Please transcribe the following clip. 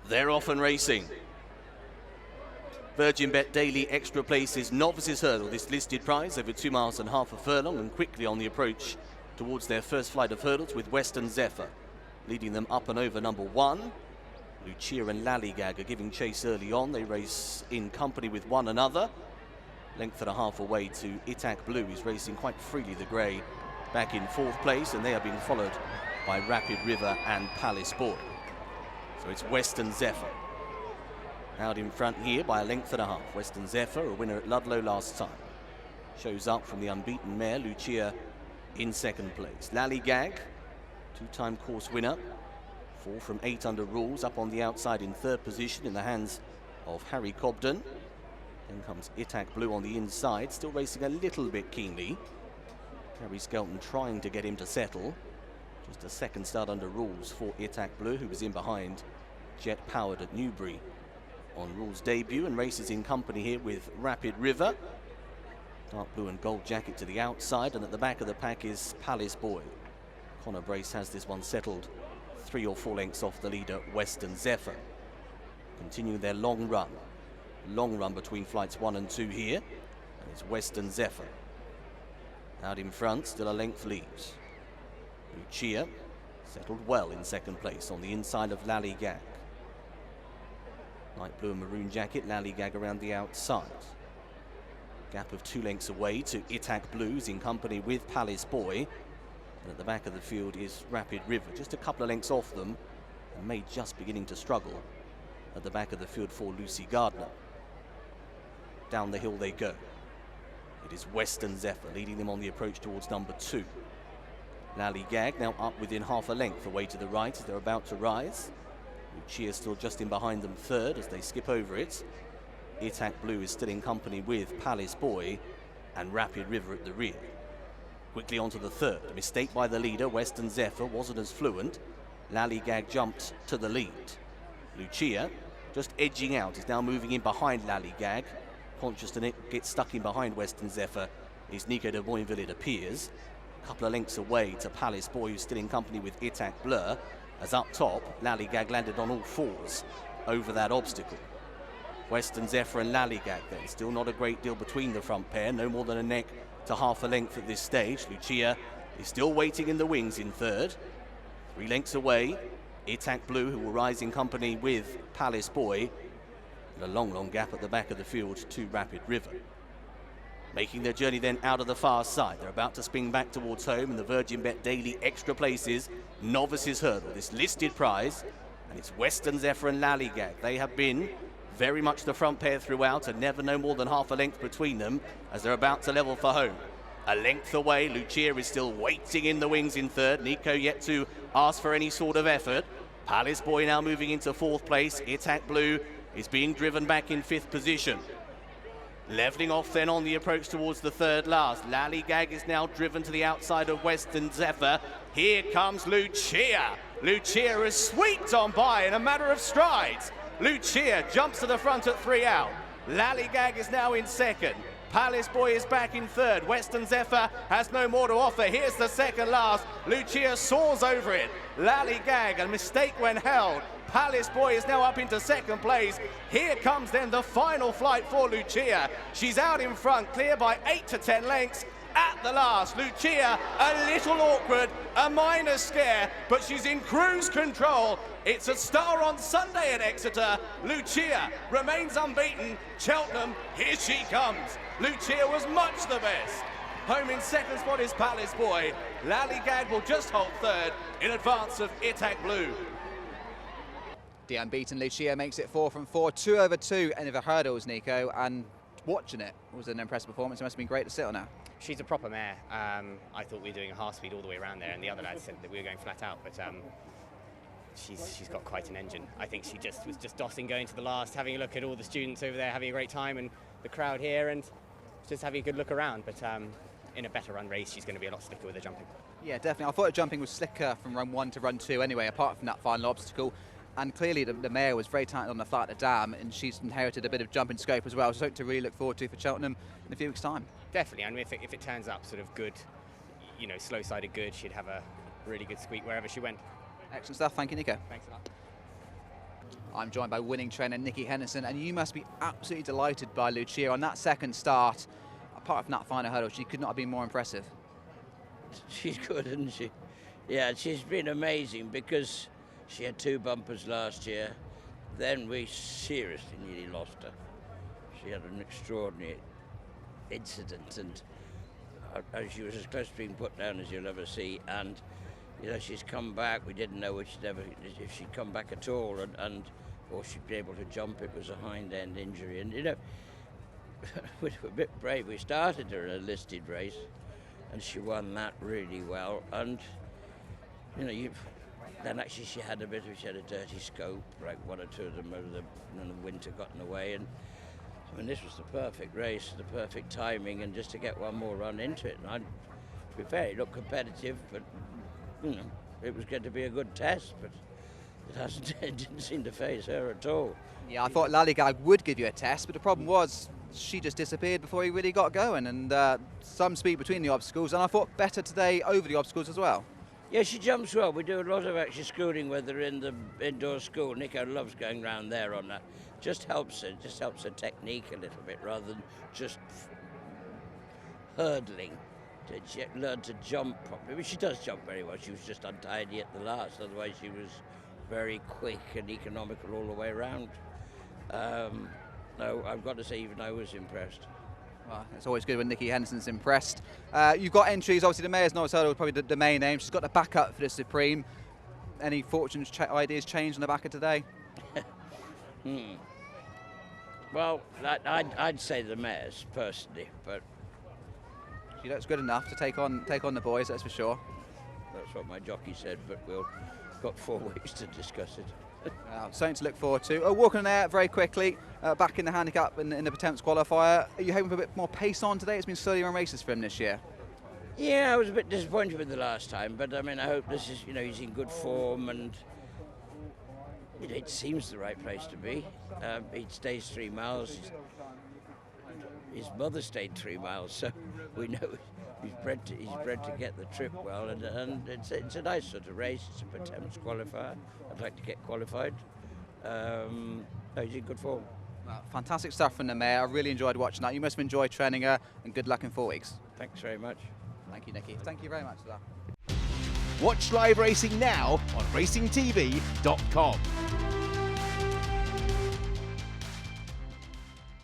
They're off and racing. Virgin Bet Daily Extra Places Novices Hurdle, this listed prize over 2.5 miles a furlong, and quickly on the approach towards their first flight of hurdles with Western Zephyr leading them up and over number 1. Luccia and Lallygag are giving chase early on. They race in company with one another. Length and a half away to Itak Blue. He's racing quite freely, the grey, back in 4th place, and they are being followed by Rapid River and Palace Boy. So it's Western Zephyr out in front here by a length and a half. Western Zephyr, a winner at Ludlow last time, shows up from the unbeaten mare Luccia in 2nd place. Lallygag, 2-time course winner, 4 from 8 under rules, up on the outside in 3rd position in the hands of Harry Cobden. Then comes Itak Blue on the inside, still racing a little bit keenly. Harry Skelton trying to get him to settle. Just a 2nd start under rules for Itak Blue, who was in behind Jet Powered at Newbury on rules debut, and races in company here with Rapid River. Dark blue and gold jacket to the outside, and at the back of the pack is Palace Boy. Connor Brace has this one settled 3 or 4 lengths off the leader, Western Zephyr. Continuing their long run between flights 1 and 2 here, and it's Western Zephyr out in front, still a length lead. Luccia settled well in 2nd place on the inside of Lallygag. Light blue and maroon jacket, Lallygag around the outside. Gap of 2 lengths away to Itak Blues in company with Palace Boy. And at the back of the field is Rapid River, just a couple of lengths off them, and May just beginning to struggle at the back of the field for Lucy Gardner. Down the hill they go. It is Western Zephyr leading them on the approach towards number 2. Lallygag now up within half a length away to the right as they're about to rise. Luccia still just in behind them 3rd as they skip over it. Itak Blue is still in company with Palace Boy and Rapid River at the rear. Quickly onto the 3rd. A mistake by the leader, Western Zephyr, wasn't as fluent. Lallygag jumped to the lead. Luccia, just edging out, is now moving in behind Lallygag. Conscious to get stuck in behind Western Zephyr is Nico de Boinville, it appears. A couple of lengths away to Palace Boy, who's still in company with Itak Bleu. As up top, Lallygag landed on all 4s over that obstacle. Western Zephyr and Lallygag then, still not a great deal between the front pair, no more than a neck to half a length at this stage. Luccia is still waiting in the wings in 3rd. 3 lengths away, Itak Blue, who will rise in company with Palace Boy. And a long gap at the back of the field to Rapid River. Making their journey then out of the far side. They're about to spin back towards home in the Virgin Bet Daily Extra Places Novices Hurdle, this listed prize. And it's Western Zephyr and Lallygag. They have been very much the front pair throughout, and never no more than half a length between them as they're about to level for home. A length away, Luccia is still waiting in the wings in 3rd. Nico yet to ask for any sort of effort. Palace Boy now moving into 4th place. Itak Blue is being driven back in 5th position. Levelling off then on the approach towards the 3rd last. Lallygag is now driven to the outside of Western Zephyr. Here comes Luccia. Luccia is swept on by in a matter of strides. Luccia jumps to the front at 3 out. Lallygag is now in 2nd. Palace Boy is back in 3rd. Western Zephyr has no more to offer. Here's the 2nd last. Luccia soars over it. Lallygag, a mistake when held. Palace Boy is now up into 2nd place. Here comes then the final flight for Luccia. She's out in front, clear by 8 to 10 lengths. At the last, Luccia, a little awkward, a minor scare, but she's in cruise control. It's a star on Sunday at Exeter. Luccia remains unbeaten. Cheltenham, here she comes. Luccia was much the best. Home in 2nd spot is Palace Boy. Lallygag will just hold 3rd in advance of Itak Blue. The unbeaten Luccia makes it 4 from 4, 2 over 2 end of the hurdles, Nico, and watching it was an impressive performance. It must have been great to sit on her. She's a proper mare. I thought we were doing a half speed all the way around there, and the other lads said that we were going flat out, but she's got quite an engine. I think she was just dossing going to the last, having a look at all the students over there, having a great time, and the crowd here, and just having a good look around. But in a better run race, she's going to be a lot slicker with her jumping. Yeah, definitely. I thought the jumping was slicker from run 1 to run 2 anyway, apart from that final obstacle. And clearly the mare was very tight on the flat of the dam, and she's inherited a bit of jumping scope as well. So something to really look forward to for Cheltenham in a few weeks' time. Definitely. I mean, if it turns up sort of good, you know, slow-sided good, she'd have a really good squeak wherever she went. Excellent stuff. Thank you, Nico. Thanks a lot. I'm joined by winning trainer Nicky Henderson, and you must be absolutely delighted by Luccia on that second start. Apart from that final hurdle, she could not have been more impressive. She's good, isn't she? Yeah, she's been amazing because she had 2 bumpers last year. Then we seriously nearly lost her. She had an extraordinary incident, and she was as close to being put down as you'll ever see. And you know, she's come back. We didn't know if she'd come back at all, or she'd be able to jump. It was a hind end injury, and you know, we were a bit brave. We started her in a listed race, and she won that really well. And you know, then actually she had a dirty scope, like 1 or 2 of them over the winter got in the way. And I mean, this was the perfect race, the perfect timing, and just to get one more run into it. And to be fair, it looked competitive, but you know, it was going to be a good test, but it hasn't. It didn't seem to faze her at all. Yeah, I thought Lallygag would give you a test, but the problem was she just disappeared before he really got going, and some speed between the obstacles, and I thought better today over the obstacles as well. Yeah, she jumps well. We do a lot of actually schooling with her in the indoor school. Nico loves going round there on that. Just helps her technique a little bit rather than just hurdling. She learned to jump properly. I mean, she does jump very well. She was just untidy at the last. Otherwise, she was very quick and economical all the way around. No, I've got to say, even I was impressed. Well, it's always good when Nicky Henderson's impressed. You've got entries, obviously the Mares Novice Hurdle is probably the main aim. She's got the backup for the Supreme. Any fortunes, ideas changed on the back of today? Well, I'd say the Mares, personally, but She looks good enough to take on the boys, that's for sure. that's what my jockey said, but we've got 4 weeks to discuss it. Something to look forward to. Walking on air very quickly, back in the handicap in the Attempts qualifier. Are you hoping for a bit more pace on today? It's been slowly on races for him this year. Yeah, I was a bit disappointed with the last time, but I mean, I hope this is, you know, he's in good form, and it seems the right place to be. He stays 3 miles. His mother stayed 3 miles, so we know he's bred to get the trip well, and it's a nice sort of race. It's a Attempts qualifier. I'd like to get qualified. No, he's in good form. Well, fantastic stuff from the mare. I really enjoyed watching that. You must have enjoyed training her, and good luck in 4 weeks. Thanks very much. Thank you, Nicky. Thank you very much for that. Watch live racing now on racingtv.com.